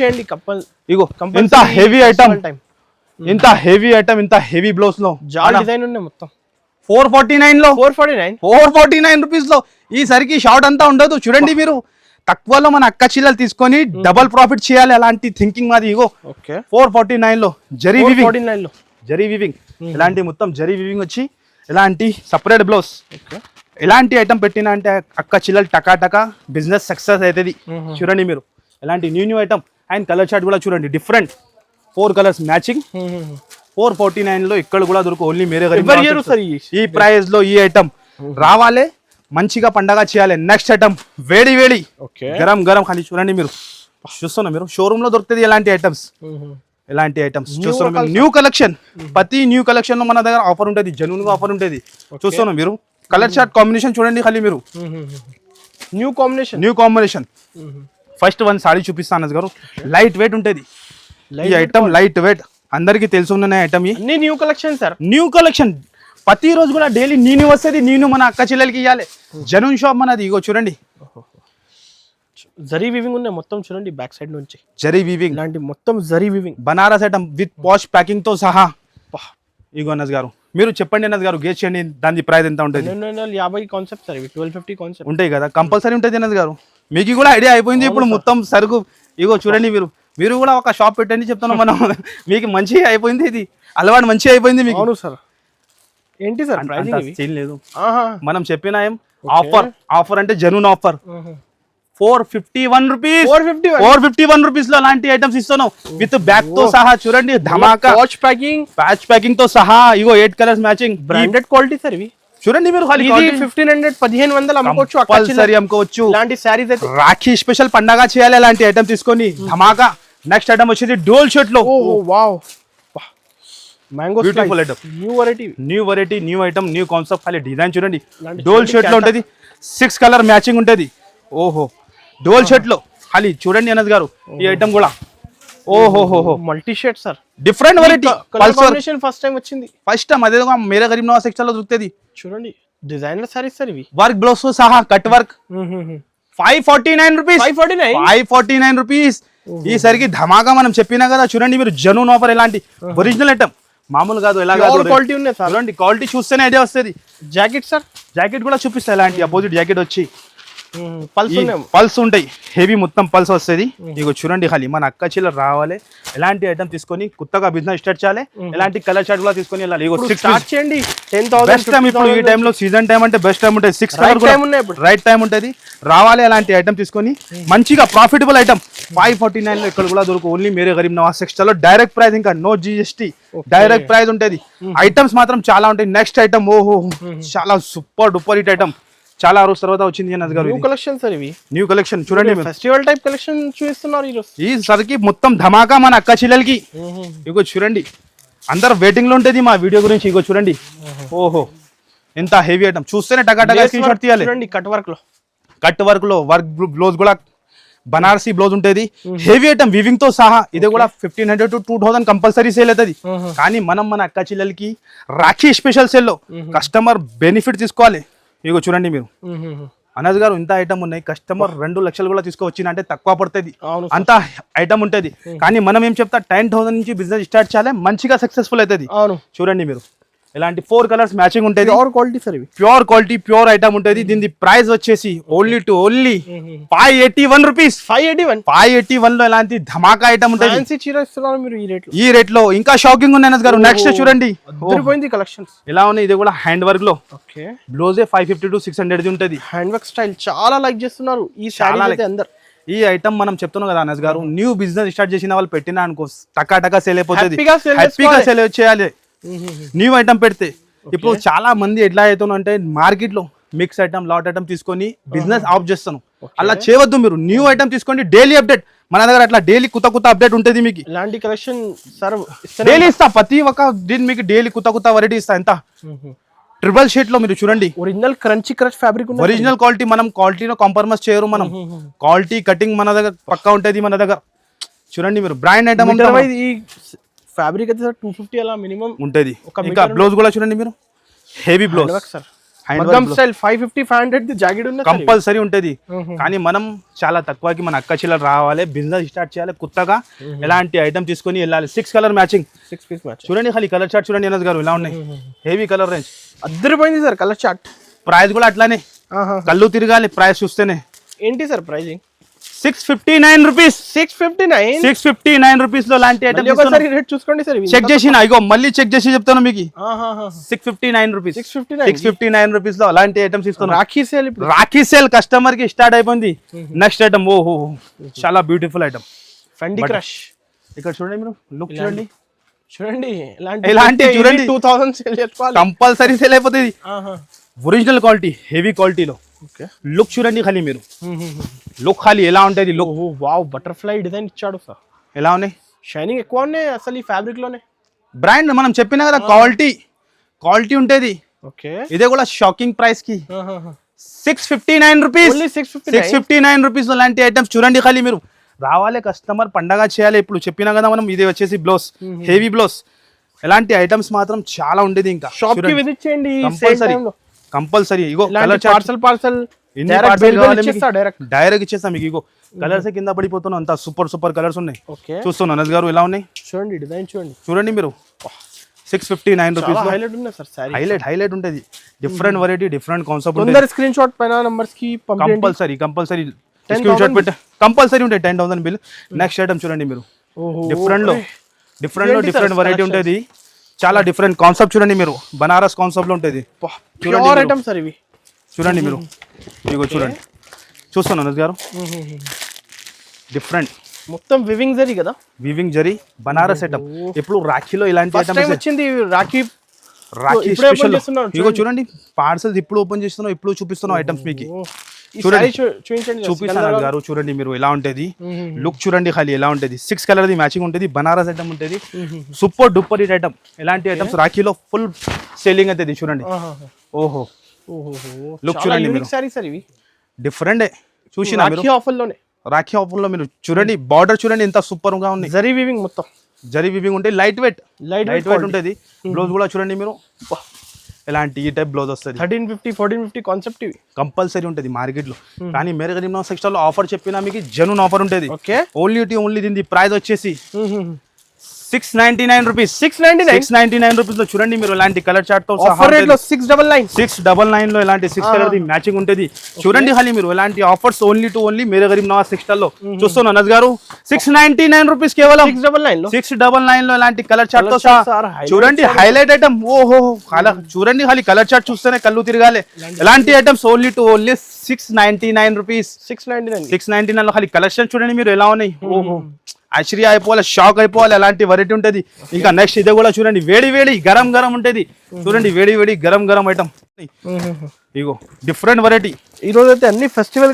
ఇగో ఇంత హెవీ ఐటమ్, ఇంత హెవీ ఐటమ్, ఇంత హెవీ బ్లౌజ్ లో జాల్ డిజైన్ ఉన్నాయి మొత్తం. 449 లో 449 రూపీస్ లో. ఈసరికి షార్ట్ అంతా ఉండదు. చూడండి మీరు, తక్కువలో మన అక్క చిల్లలు తీసుకొని డబల్ ప్రాఫిట్ చేయాలి, అలాంటి థింకింగ్ మాది. ఇగో 449 లో జరీ వివింగ్, జరీ వివింగ్. ఇలాంటి మొత్తం జరీ వివింగ్ వచ్చి ఇలాంటి సపరేట్ బ్లౌజ్. ఎలాంటి ఐటమ్ పెట్టినా అంటే అక్క చిల్లలు టకా బిజినెస్ సక్సెస్ అవుతుంది. చూడండి మీరు ఎలాంటి new item. And colour chart కూడా చూడండి, డిఫరెంట్ 4 కలర్స్ మ్యాచింగ్. 449 లో ఇక్కడ కూడా దొరుకు. ఓన్లీ మీరే ఈ ప్రైస్ లో ఈ ఐటమ్ రావాలి, మంచిగా పండగ చేయాలి. నెక్స్ట్ ఐటమ్ వేడి గరం ఖాళీ. చూడండి మీరు, చూస్తున్నా మీరు షోరూమ్ లో దొరుకుతుంది ఎలాంటి ఐటమ్స్. ఎలాంటి ఐటమ్స్ చూస్తున్నాం. న్యూ కలెక్షన్, ప్రతి న్యూ కలెక్షన్ లో మన దగ్గర ఆఫర్ ఉంటుంది, జెన్యూన్ గా ఆఫర్ ఉంటుంది. చూస్తున్నాం మీరు కలర్ చార్ట్ కాంబినేషన్ చూడండి ఖాళీ మీరు. New combination. First one sorry చూపిస్తాను గారు. లైట్ వెయిట్ ఉంటుంది ఈ ఐటమ్, లైట్ వెయిట్. అందరికి తెలుసున్న item. New collection sir, new collection. ప్రతి రోజు కూడా డైలీ నేను వస్తుంది, నేను మన అక్క చెల్లెలకి ఇవ్వాలి. జనూన్ షాప్ మనది. ఇగో చూడండి జరీ వివింగ్ ఉన్నాయి మొత్తం. చూడండి బ్యాక్ సైడ్ నుంచి జరీ వివింగ్, ఇలాంటి మొత్తం zari weaving. Banaras item with posh packing తో సహా. ఇగో అన్నస్ గారు, మీరు చెప్పండి అన్నస్ గారు, గేట్ చేయండి, దాని ప్రైస్ ఎంత ఉంటుంది? 1250 కాన్సెప్ట్ సార్, 1250 కాన్సెప్ట్ ఉంటాయి కదా, కంపల్సరీ ఉంటుంది అన్నస్ గారు. మీకు కూడా ఐడియా అయిపోయింది ఇప్పుడు మొత్తం సరుకు. ఇగో చూడండి మీరు కూడా ఒక షాప్ పెట్టండి చెప్తున్నాం మనం. మీకు మంచిగా అయిపోయింది, ఇది అలవాటు మంచిగా అయిపోయింది మీకు. అవును సార్. ఏంటి సార్ సీన్ లేదు, మనం చెప్పిన ఆఫర్ అంటే జెన్యూన్ ఆఫర్. 451 రూపీస్, 451 రూపీస్ లో అలాంటి ఐటమ్స్ ఇస్తున్నాం విత్ బ్యాగ్ తో సహా. చూడండి ధమాకా ప్యాచ్ ప్యాకింగ్ తో సహా. ఇగో 8 colours matching, branded quality sir ఇవి. చూడండి మీరు 1500-1500 అమ్ముకోవచ్చు. ఇలాంటి సారీస్ అయితే రాఖీ స్పెషల్ పండగ చేయాలి అలాంటి ఐటమ్ తీసుకొని ధమాకా. నెక్స్ట్ ఐటమ్ వచ్చేసి డోల్ షర్ట్ లో. Wow, mango beautiful item, new variety, new item, new concept. ఖాళీ డిజైన్ చూడండి. డోల్ షర్ట్ లో ఉంటది, 6 కలర్ మ్యాచింగ్ ఉంటది. ఓహో డోల్ షర్ట్ లో ఖాళీ చూడండి అన్నది గారు. ఈ ఐటమ్ కూడా ఓహో multi shirt sir, different variety. First time వచ్చింది, ఫస్ట్ టైం. అదే మేరా గరీబ్ నవాజ్ టెక్స్టైల్ లో దొరుకుతుంది. చూడండి డిజైనర్ సారీస్ సార్ ఇవి, వర్క్ బ్లౌజ్ తో సహా, కట్ వర్క్. 549 rupees, 549 rupees. ఈసరికి ధమాకా మనం చెప్పినా కదా. చూడండి మీరు జెన్యూన్ ఆఫర్, ఎలాంటి ఒరిజినల్ ఐటమ్, మామూలు కాదు. ఎలా క్వాలిటీ ఉన్నాయి సార్. చూడండి క్వాలిటీ చూస్తేనే ఐడియా వస్తుంది. జాకెట్ సార్, జాకెట్ కూడా చూపిస్తా. ఎలాంటి అపోజిట్ జాకెట్ వచ్చి పల్స్ ఉంటాయి, హెవీ మొత్తం పల్స్ వస్తుంది. ఇగో చూడండి ఖాళీ మన అక్క చిల్లర రావాలి, ఎలాంటి ఐటమ్ తీసుకొని కొత్తగా బిజినెస్ స్టార్ట్ చేయాలి. ఎలాంటి కలర్ చార్ట్ కూడా తీసుకొని వెళ్ళాలి. ఇగో స్టార్ట్ చేయండి. బెస్ట్ టైం ఇప్పుడు ఈ టైంలో, సీజన్ టైం అంటే బెస్ట్ టైం ఉంటుంది. 6 కలర్ రైట్ టైం ఉంటుంది రావాలి. అలాంటి ఐటమ్ తీసుకొని మంచిగా ప్రాఫిటబుల్ ఐటమ్. 549 లో ఇక్కడ కూడా దొరుకు. ఓన్లీ మేరే గరీబ్ నవాజ్ టెక్స్టైల్ లో డైరెక్ట్ ప్రైస్, ఇంకా నో GST, డైరెక్ట్ ప్రైస్ ఉంటుంది. ఐటమ్స్ మాత్రం చాలా ఉంటాయి. నెక్స్ట్ ఐటమ్ ఓహో చాలా సూపర్ డూపర్ హిట్ ఐటమ్, చాలా రోజు తర్వాత వచ్చింది అన్నది గారు. న్యూ కలెక్షన్ సార్ ఇవి, న్యూ కలెక్షన్. చూడండి ఫెస్టివల్ టైప్ కలెక్షన్ చూపిస్తున్నారు ఈ సరికి మొత్తం ధమాకా మన అక్క చిల్లలకి. ఇగో చూడండి అందరు వెయిటింగ్ లో ఉంటుంది మా వీడియో గురించి. ఇగో చూడండి ఓహో ఎంత హెవీ ఐటమ్. చూస్తేనే టకా స్క్రీన్ షాట్ తీయాలి. కట్ వర్క్ లో వర్క్ బ్లౌజ్ కూడా బనారసీ బ్లౌజ్ ఉంటుంది. హెవీ ఐటమ్ వివింగ్ తో సహా. ఇది కూడా 1500 to 2000 కంపల్సరీ సేల్ అవుతుంది. కానీ మనం మన అక్క చిల్లలకి రాఖీ స్పెషల్ సేల్ లో కస్టమర్ బెనిఫిట్ తీసుకోవాలి. ఇగో చూడండి మీరు అనజ్ గారు, ఇంత ఐటమ్ ఉన్నాయి. కస్టమర్ 2 లక్షలు కూడా తీసుకోవచ్చిన అంటే తక్కువ పడుతుంది, అంత ఐటమ్ ఉంటుంది. కానీ మనం ఏం చెప్తా, 10,000 నుంచి బిజినెస్ స్టార్ట్ చేయాలి, మంచిగా సక్సెస్ఫుల్ అవుతుంది. చూడండి మీరు ఇలాంటి 4 కలర్స్ మ్యాచింగ్ ఉంటుంది. ప్యూర్ క్వాలిటీ సార్ ఇవి, ప్యూర్ క్వాలిటీ, ప్యూర్ ఐటమ్ ఉంటుంది. దీని ప్రైస్ వచ్చేసి ఓన్లీ 581 రూపీస్. 581 లో ఇలాంటి ధమాకా ఐటమ్ ఉంటుంది. ఈ రేట్ లో ఇంకా షాకింగ్ ఉంది అనస్ గారు. నెక్స్ట్ చూడండి కలెక్షన్స్ ఎలా ఉన్నాయి. ఇది కూడా హ్యాండ్ వర్క్ లో బ్లౌజే 550 to 600 ఉంటుంది. హ్యాండ్ వర్క్ స్టైల్ చాలా లైక్ చేస్తున్నారు ఈ సారీ అందరు. ఈ ఐటమ్ మనం చెప్తున్నాం కదా అనస్ గారు, న్యూ బిజినెస్ స్టార్ట్ చేసిన వాళ్ళు పెట్టినా అనుకో టకా సేల్ అయిపోతుంది. హ్యాపీగా సేల్ చేయాలి. న్యూ ఐటమ్ పెడితే ఇప్పుడు చాలా మంది ఎట్లా అవుతాను అంటే మార్కెట్ లో మిక్స్ ఐటమ్ లాట్ ఐటమ్ తీసుకొని బిజినెస్ ఆఫ్ చేస్తాను. అలా చేయవద్దు. మీరు న్యూ ఐటమ్ తీసుకోండి, డైలీ అప్డేట్ మన దగ్గర అట్లా డైలీ కొత్త అప్డేట్ ఉంటుంది. మీకు ఇలాంటి కలెక్షన్ సార్ డైలీ ఇస్తా, ప్రతి ఒక్క దీని మీకు డైలీ కొత్త వెరైటీ ఇస్తా. ఎంత ట్రిపుల్ షీట్ లో మీరు చూడండి, original crunchy crush fabric original quality. మనం క్వాలిటీలో కాంప్రమైజ్ చేయరు. మనం క్వాలిటీ కటింగ్ మన దగ్గర పక్కా ఉంటుంది. మన దగ్గర చూడండి మీరు బ్రాండ్ ఐటమ్ ఈ ఫ్యాబ్రిక్ అయితే 250 అలా మినిమం ఉంటుంది. ఇంకా బ్లౌజ్ కూడా చూడండి మీరు, హెవీ బ్లౌజ్ సార్ మగ్గం స్టైల్ 550 500 జాకెట్ ఉంది కంపల్సరీ ఉంటది. కానీ మనం చాలా తక్కువకి మన అక్క చిల్లర రావాలి, బిజినెస్ స్టార్ట్ చేయాలి, కొత్తగా ఎలాంటి ఐటమ్ తీసుకొని వెళ్ళాలి. 6 కలర్ మ్యాచింగ్, 6 పీస్ మ్యాచ్ చూడండి. ఖాళీ కలర్ చార్ట్ చూడండి అనస్ గారు, ఇలా ఉన్నాయి హెవీ కలర్ రేంజ్. అద్దరిపోయింది సార్ కలర్ చార్ట్. ప్రైస్ కూడా అట్లానే కళ్ళు తిరగాలి ప్రైస్ చూస్తేనే. ఏంటి సార్ ప్రైజింగ్? 659 రూపీస్. 659 రూపీస్ లో లాంటి ఐటమ్ ఒకసారి రేట్ చూసుకోండి సార్. చెక్ చేసిన ఇగో మళ్ళీ చెక్ చేసి చెప్తాను మీకు. 659 రూపీస్, 659 రూపీస్ లో అలాంటి ఐటమ్స్ ఇస్తున్నాం. రాఖీ సేల్ కస్టమర్ కి స్టార్ట్ అయిపోయింది. నెక్స్ట్ ఐటమ్ ఓహో చాలా బ్యూటిఫుల్ ఐటమ్ ఫెండీ క్రష్. ఇక్కడ చూడండి మీరు, లుక్ చూడండి ఇలాంటి చూడండి 2000 సేల్ చేసుకోవాలి, కంపల్సరీ సేల్ అయిపోతుంది. ఒరిజినల్ క్వాలిటీ, హెవీ క్వాలిటీలో. లుక్ చూడండి ఖాళీ మీరు, లుక్ ఖాళీ ఎలా ఉంటుంది. లుక్ వావ్, బటర్ఫ్లై డిజైన్ ఇచ్చాడు సార్. ఎలా ఉన్నాయి, షైనింగ్ ఎక్కువ ఉన్నాయి అసలు ఈ ఫ్యాబ్రిక్ లోనే. బ్రాండ్ మనం చెప్పినా కదా క్వాలిటీ ఉంటుంది. ఓకే, ఇదే కూడా షాకింగ్ ప్రైస్ కి 659 రూపీస్. 659 రూపీస్ లో లాంటి ఐటమ్స్ చూడండి. ఖాళీ మీరు రావాలి, కస్టమర్ పండగ చేయాలి. ఇప్పుడు చెప్పినా కదా మనం, ఇది వచ్చేసి బ్లౌజ్, హెవీ బ్లౌజ్. ఎలాంటి ఐటమ్స్ మాత్రం చాలా ఉండేది. ఇంకా షాప్ కి విజిట్ చేయండి కంపల్సరీ. ఇగో పార్సల్ డైరెక్ట్ ఇచ్చేస్తాం మీకు. ఇగో కలర్స్ కింద పడిపోతున్నాం, అంత సూపర్ కలర్స్ ఉన్నాయి. చూస్తున్నాను అనస్ గారు ఎలా ఉన్నాయి చూడండి, డిజైన్ చూడండి మీరు. 659 రూపీస్ హైలైట్ ఉంటుంది. Different variety, different concept. Screen shot పైన నంబర్స్ కి కంపల్సరీ స్క్రీన్ షాట్ పెట్టే కంపల్సరీ ఉంటాయి. 10,000 బిల్. నెక్స్ట్ ఐటమ్ చూడండి మీరు, డిఫరెంట్ లో డిఫరెంట్ వెరైటీ ఉంటుంది. చాలా డిఫరెంట్ కాన్సెప్ట్ చూడండి మీరు, బనారస్ కాన్సెప్ట్ లో ఉంటుంది. చూడండి మీరు, ఇగో చూడండి, చూస్తున్నాను అనస్ గారు. డిఫరెంట్ మొత్తం వివింగ్ జరీ కదా, వివింగ్ జరీ బనారస్ ఐటమ్. ఇప్పుడు రాఖీలో ఇలాంటి ఐటమ్ వచ్చింది. రాఖీ స్పెషల్. ఇగో చూడండి పార్సల్స్ ఇప్పుడు ఓపెన్ చేస్తున్నాం, ఇప్పుడు చూపిస్తున్నాం ఐటమ్స్ మీకు. చూపిస్తాను గారు, చూడండి మీరు ఎలా ఉంటది. లుక్ చూడండి ఖాళీ ఎలా ఉంటది. 6 కలర్ ది మ్యాచింగ్ ఉంటుంది, బనారస్ ఐటమ్ ఉంటుంది. Super duper hit item. ఎలాంటి ఐటమ్స్ రాఖీలో ఫుల్ సేలింగ్ అవుతుంది. చూడండి ఓహో లుక్ చూడండి మీరు, డిఫరెంట్ చూసిన రాఖీ ఆఫర్ లో మీరు చూడండి. బార్డర్ చూడండి ఎంత సూపర్ గా ఉంది. జరీ వీవింగ్ మొత్తం జరీ వీవింగ్ ఉంటే లైట్ వెయిట్ ఉంటుంది. బ్లౌజ్ కూడా చూడండి మీరు, ఎలాంటి ఈ టైప్ బ్లౌజ్ వస్తుంది. 1350 1450 కాన్సెప్ట్ ఇవి కంపల్సరీ ఉంటుంది మార్కెట్ లో. కానీ మేరే గరీబ్ నవాజ్ సెక్షన్ లో ఆఫర్ చెప్పినా మీకు జెన్యూన్ ఆఫర్ ఉంటుంది. ఓన్లీ దీని ప్రైస్ వచ్చేసి 699 రూపీస్. 699 రూపీస్ లో చూడండి మీరు ఎలాంటి కలర్ చార్ట్ తో 699 లో ఎలాంటి 6 కలర్ ది మ్యాచింగ్ ఉంటుంది. చూడండి ఖాళీ మీరు ఎలాంటి offers only Mere Garib Nawaz section లో చూస్తున్నాను అనస్ గారు. 699 రూపీస్ కేవలం 699 లో ఎలాంటి కలర్ చార్ట్ తో చూడండి. హైలైట్ ఐటమ్ ఓహో చూడండి ఖాళీ కలర్ చార్ట్ చూస్తేనే కళ్ళు తిరగాలి. ఎలాంటి ఐటమ్స్ ఓన్లీ 699 రూపీస్. 699 లో ఖాళీ కలెక్షన్ చూడండి మీరు ఎలా ఉన్నాయి. ఓహో ఆశ్చర్య అయిపోవాలి, షాక్ అయిపోవాలి, అలాంటి వెరైటీ ఉంటుంది. ఇంకా నెక్స్ట్ ఇదే కూడా చూడండి, వేడి గరం ఉంటుంది. చూడండి వేడి గరం ఐటమ్. ఇగో డిఫరెంట్ వెరైటీ. ఈ రోజు అయితే అన్ని ఫెస్టివల్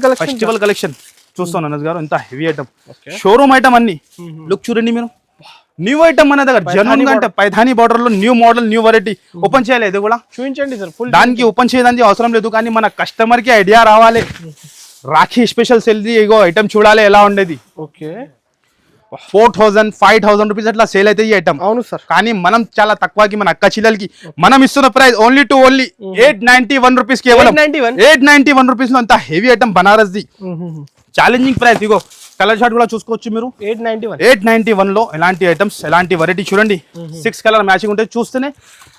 కలెక్షన్ చూస్తాను అనస్ గారు. ఎంత హెవీ ఐటమ్, షోరూమ్ ఐటమ్ అన్ని. లుక్ చూడండి మీరు, న్యూ ఐటమ్ మన దగ్గర జనరల్ అంటే పైథానీ బార్డర్ లో new model, new variety. Open చేయాలి, ఇది కూడా చూపించండి సార్. దానికి ఓపెన్ చేయడానికి అవసరం లేదు, కానీ మన కస్టమర్ కి ఐడియా రావాలి. Rakhi special sale the ego item చూడాలి ఎలా ఉండేది. ఓకే 4,000 5,000 రూపీస్ అట్లా సేల్ అయితే ఈ ఐటమ్. అవును సార్, కానీ మనం చాలా తక్కువకి మన అక్క చిల్లలకి మనం ఇస్తున్న ప్రైస్ ఓన్లీ 891 రూపీస్ కేవలం. 891 రూపీస్ లో అంత heavy item Banaras the. Challenging price. Ego colour short కూడా చూసుకోవచ్చు మీరు. 891 లో ఎలాంటి ఐటమ్స్, ఎలాంటి వెరైటీ చూడండి. 6 కలర్ మ్యాచింగ్ ఉంటుంది. చూస్తేనే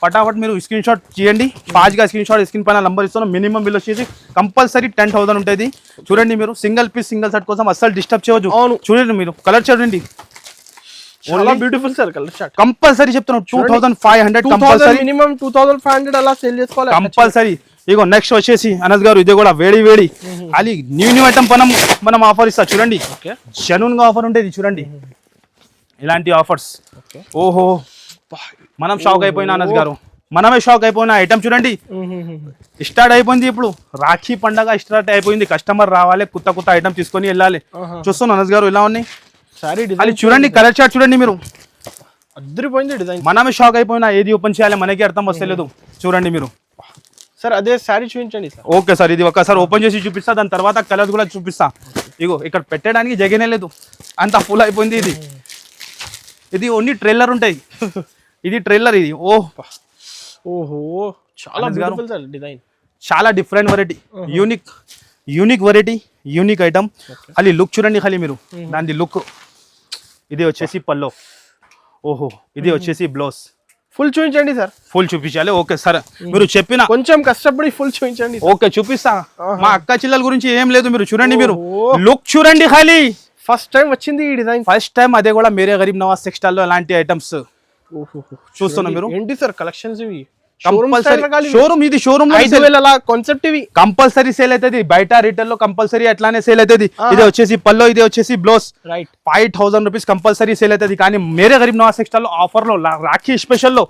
ఫటాఫట్ మీరు స్క్రీన్ షాట్ చేయండి. ఫాస్ట్ గా స్క్రీన్ షాట్, స్క్రీన్ పైన నంబర్ ఇస్తున్నాం. మినిమం బిల్ వచ్చేసి కంపల్సరీ 10,000 ఉంటుంది. చూడండి మీరు, సింగిల్ పీస్ సింగిల్ సెట్ కోసం అస్సలు డిస్టర్బ్ చేయవచ్చు. చూడండి మీరు కలర్ చూడండి, beautiful sir colour short. Compulsory చెప్తున్నాం 2,500 కంపల్సరీ, మినిమం 2,500 అలా సేల్ చేసుకోవాలి కంపల్సరీ. ఇగో నెక్స్ట్ వచ్చేసి అనస్ గారు, ఇదే కూడా వేడి అది న్యూ ఐటమ్ మనం ఆఫర్ ఇస్తా. చూడండి జెన్యూన్ గా ఆఫర్ ఉంటుంది. చూడండి ఇలాంటి ఆఫర్స్. ఓహో మనం షాక్ అయిపోయినా అనస్ గారు. మనమే షాక్ అయిపోయిన ఐటమ్ చూడండి స్టార్ట్ అయిపోయింది ఇప్పుడు రాఖీ పండగ స్టార్ట్ అయిపోయింది కస్టమర్ రావాలి కొత్త కొత్త ఐటమ్ తీసుకొని వెళ్ళాలి చూస్తాను అనస్ గారు ఇలా ఉన్నాయి సారీ అది చూడండి కలర్ చార్ట్ చూడండి మీరు అద్దరిపోయింది డిజైన్ మనమే షాక్ అయిపోయినా ఏది ఓపెన్ చేయాలి మనకి అర్థం వస్తలేదు చూడండి మీరు సార్ అదే సారీ చూపించండి సార్ ఓకే సార్ ఇది ఒకసారి ఓపెన్ చేసి చూపిస్తా దాని తర్వాత కలర్ కూడా చూపిస్తా ఇగో ఇక్కడ పెట్టడానికి జగనే లేదు అంత ఫుల్ అయిపోయింది ఇది ఇది ఓన్లీ ట్రైలర్ ఉంటాయి ఇది ట్రైలర్ ఇది ఓహో చాలా బ్యూటిఫుల్ సార్ డిజైన్ చాలా different variety unique variety unique item ఖాళీ లుక్ చూడండి ఖాళీ మీరు దాని లుక్ ఇది వచ్చేసి పల్లో ఓహో ఇది వచ్చేసి బ్లౌజ్ ఫుల్ చూపించండి సార్ ఫుల్ చూపించాలి ఓకే సార్ మీరు చెప్పిన కొంచెం కష్టపడి ఫుల్ చూపించండి ఓకే చూపిస్తా మా అక్క చిల్లల గురించి ఏం లేదు మీరు చూడండి మీరు లుక్ చూడండి ఖాళీ ఫస్ట్ టైం వచ్చింది ఈ డిజైన్ ఫస్ట్ టైం అదే కూడా మేరే గరీబ్ నవాజ్ టెక్స్టైల్ లో అలాంటి ఐటమ్స్ చూస్తున్నా మీరు ఏంటి సార్ కలెక్షన్స్ ఇవి షోరూమ్ ఇది షోరూమ్ కాన్సెప్ట్ ఇవి కంపల్సరీ సేల్ అవుతుంది బయట రిటైల్ లో కంపల్సరీ అట్లానే సేల్ అవుతుంది ఇది వచ్చేసి పల్లో ఇది వచ్చేసి blouse right 5000 rupees compulsory sale అవుతుంది కానీ మేరే గరీబ్ నవాజ్ టెక్స్టైల్ లో ఆఫర్ లో రాఖీ స్పెషల్ లో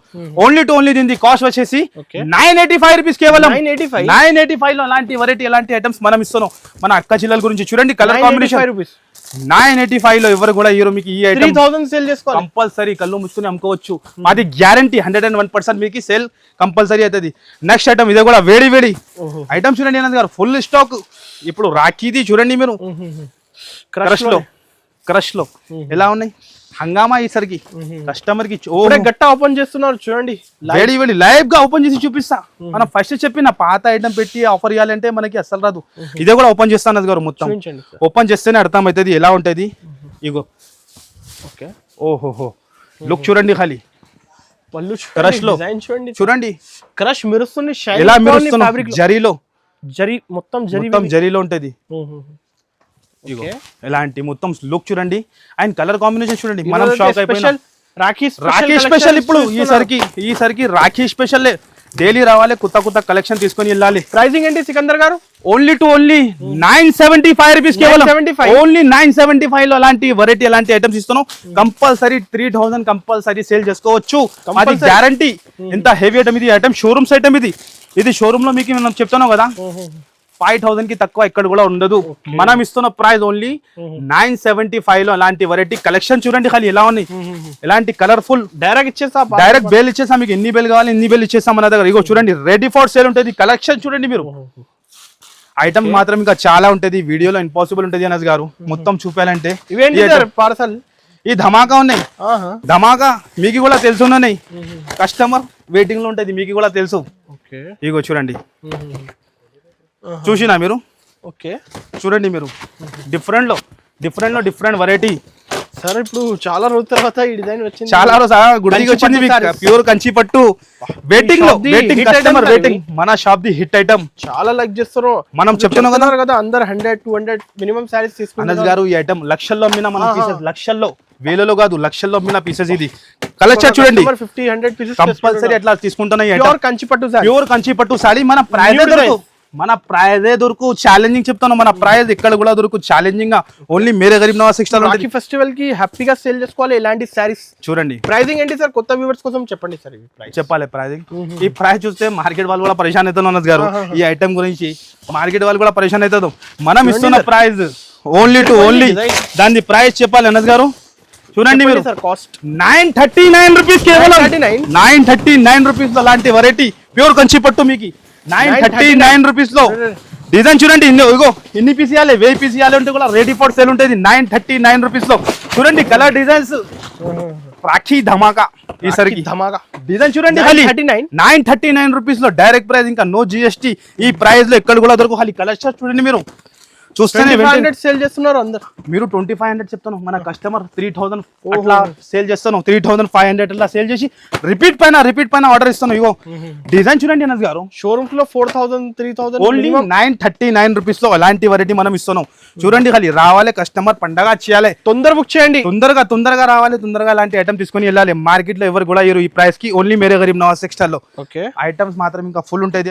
ఓన్లీ టు ఓన్లీ దీని కాస్ట్ వచ్చేసి 985 రూపీస్ కేవలం 985 లో అలాంటి వెరైటీ ఎలాంటి ఐటమ్స్ మనం ఇస్తున్నాం మన అక్క చిల్లల గురించి చూడండి కలర్ కాంబినేషన్ 985 లో ఎవరు కూడా హీరో మీకు ఈ ఐటమ్ 3000 సేల్ చేసుకోవాలి కంపల్సరీ కళ్ళు ముచ్చుకుని అమ్ముకోవచ్చు అది గ్యారంటీ 101% మీకు సేల్ కంపల్సరీ అవుతుంది నెక్స్ట్ ఐటమ్ ఇదే కూడా వేడి వేడి ఐటమ్ చూడండి అనంత్ గారు ఫుల్ స్టాక్ ఇప్పుడు రాఖీది చూడండి మీరు క్రష్ లో ఎలా ఉన్నాయి హంగామా ఈసరికి కస్టమర్ కి గట్ట ఓపెన్ చేస్తున్నారు చూడండి వేడి వేడి లైవ్ గా ఓపెన్ చేసి చూపిస్తా మనం ఫస్ట్ చెప్పిన పాత ఐటమ్ పెట్టి ఆఫర్ ఇవ్వాలంటే మనకి అసలు రాదు ఇదే కూడా ఓపెన్ చేస్తాను గారు మొత్తం ఓపెన్ చేస్తేనే అర్థం అవుతుంది ఎలా ఉంటది ఇగో ఓకే ఓహోహో లుక్ చూడండి ఖాళీ పళ్ళు క్రష్ లో చూడండి క్రష్ మెరుస్తుంది ఎలా మెరుస్తుంది జరీ మొత్తం జరీలో ఉంటది ఎలాంటి మొత్తం లుక్ చూడండి అండ్ కలర్ కాంబినేషన్ చూడండి మనం షాక్ అయిపోయినా రాఖీ స్పెషల్ ఇప్పుడు ఈసరికి రాఖీ స్పెషల్ డైలీ రావాలి కొత్త కలెక్షన్ తీసుకొని వెళ్ళాలి ప్రైసింగ్ ఏంటి సికందర్ గారు ఓన్లీ 975 రూపీస్ కేవలం ఓన్లీ 975 లో అలాంటి వెరైటీ అలాంటి ఐటమ్స్ ఇస్తున్నాం కంపల్సరీ 3000 కంపల్సరీ సేల్ చేసుకోవచ్చు అది గ్యారంటీ ఎంత హెవీ ఐటమ్ ఇది ఐటమ్ షోరూమ్స్ ఐటమ్ ఇది షోరూమ్ లో మీకు మనం చెప్తున్నాం కదా 5000 కి తక్కువ ఇక్కడ కూడా ఉండదు మనం ఇస్తున్న ప్రైస్ ఓన్లీ 975 లో అలాంటి వెరైటీ కలెక్షన్ చూడండి ఖాళీ ఎలా ఉంది ఎలాంటి కలర్ఫుల్ డైరెక్ట్ బేల్ ఇచ్చేసా మీకు ఎన్ని బేల్ కావాలి ఎన్ని బేల్ ఇచ్చేసాం మన దగ్గర ఇగో చూడండి రెడీ ఫర్ సేల్ ఉంటుంది కలెక్షన్ చూడండి మీరు ఐటమ్ మాత్రం ఇంకా చాలా ఉంటది వీడియోలో ఇంపాసిబుల్ ఉంటది అనస్ గారు మొత్తం చూపాలంటే పార్సల్ ఈ ధమాకా ఉన్నాయి ధమాకా మీకు కూడా తెలుసు ఉన్నాయి కస్టమర్ వెయిటింగ్ లో ఉంటది మీకు కూడా తెలుసు ఇగో చూడండి చూసినా మీరు ఓకే చూడండి మీరు డిఫరెంట్ వెరైటీ సార్ ఇప్పుడు చాలా రోజుల తర్వాత ఈ డిజైన్ వచ్చింది చాలా రోజు గుడికి వచ్చింది ప్యూర్ కంచి పట్టు వెయిటింగ్ మన షాప్ ది హిట్ ఐటమ్ చాలా లైక్ చేస్తారు మనం చెప్తున్నాం కదా అందరు 100-200 మినిమం సారీస్ తీసుకుంటారు అనస్ గారు ఈ ఐటమ్ లక్షల్లో అమ్మినా మనం పీసెస్ లక్షల్లో వేలలో కాదు లక్షల్లో అమ్మిన పీసెస్ ఇది కలర్ చార్ట్ చూడండి 50-100 పీసెస్ కంపల్సరీ అట్లా తీసుకుంటున్నాయి ప్యూర్ కంచి పట్టు సారీ మన ప్రైజే దొరుకు ఛాలెంజింగ్ చెప్తాను మన ప్రైజ్ ఇక్కడ కూడా దొరుకు ఛాలెంజింగ్ గా only Mere Garib Nawaz textile Rakhi festival కి హ్యాపీగా సేల్ చేసుకోవాలి ఇలాంటి సారీస్ చూడండి ప్రైజింగ్ ఏంటి సార్ కొత్త వ్యూవర్స్ కోసం చెప్పండి సార్ చెప్పాలి ప్రైజింగ్ ఈ ప్రైస్ చూస్తే మార్కెట్ వాళ్ళు కూడా పరేషాన్ అవుతారు అనస్ గారు ఈ ఐటమ్ గురించి మార్కెట్ వాళ్ళు కూడా పరేషాన్ అవుతారు మనం ఇస్తున్న ప్రైస్ ఓన్లీ దాని ప్రైస్ చెప్పాలి అనస్ గారు చూడండి మీరు కాస్ట్ 939 రూపీస్ కేవలం 939 రూపీస్ లో అలాంటి వెరైటీ ప్యూర్ కంచి పట్టు మీకు 939 రూపీస్ లో డిజైన్ చూడండి ఇగో ఎన్ని పీస్ ఇవ్వాలి 1000 పీస్ ఇవ్వాలి అంటే కూడా రెడీ ఫర్ సేల్ ఉంటుంది 939 రూపీస్ లో చూడండి కలర్ డిజైన్స్ రాఖీ ధమాకా ఈసరికి ధమాకా డిజైన్ చూడండి 939 రూపీస్ లో డైరెక్ట్ ప్రైస్ ఇంకా నో జిఎస్టీ ఈ ప్రైస్ లో ఎక్కడ కూడా దొరకు ఖాళీ కలర్ చార్ట్ చూడండి మీరు చూస్తేనే సేల్ చేస్తున్నారు అందరు మీరు 2500 చెప్తాను మన కస్టమర్ 3000 అట్లా సేల్ చేస్తాను 3500 అట్లా సేల్ చేసి రిపీట్ పైన ఆర్డర్ ఇస్తాను ఇగో డిజైన్ చూడండి అనస్ గారు షోరూమ్స్ లో 4000-3000 ఓన్లీ 939 రూపీస్ లో అలాంటి వెరైటీ మనం ఇస్తున్నాం చూడండి ఖాళీ రావాలి కస్టమర్ పండగ చేయాలి తొందర బుక్ చేయండి తొందరగా రావాలి తొందరగా అలాంటి ఐటమ్ తీసుకొని వెళ్ళాలి మార్కెట్ లో ఎవరు కూడా ఈ ప్రైస్ కి ఓన్లీ మేరే గరీబ్ నవాజ్ టెక్స్టైల్ లో ఐటమ్స్ మాత్రం ఇంకా ఫుల్ ఉంటాయి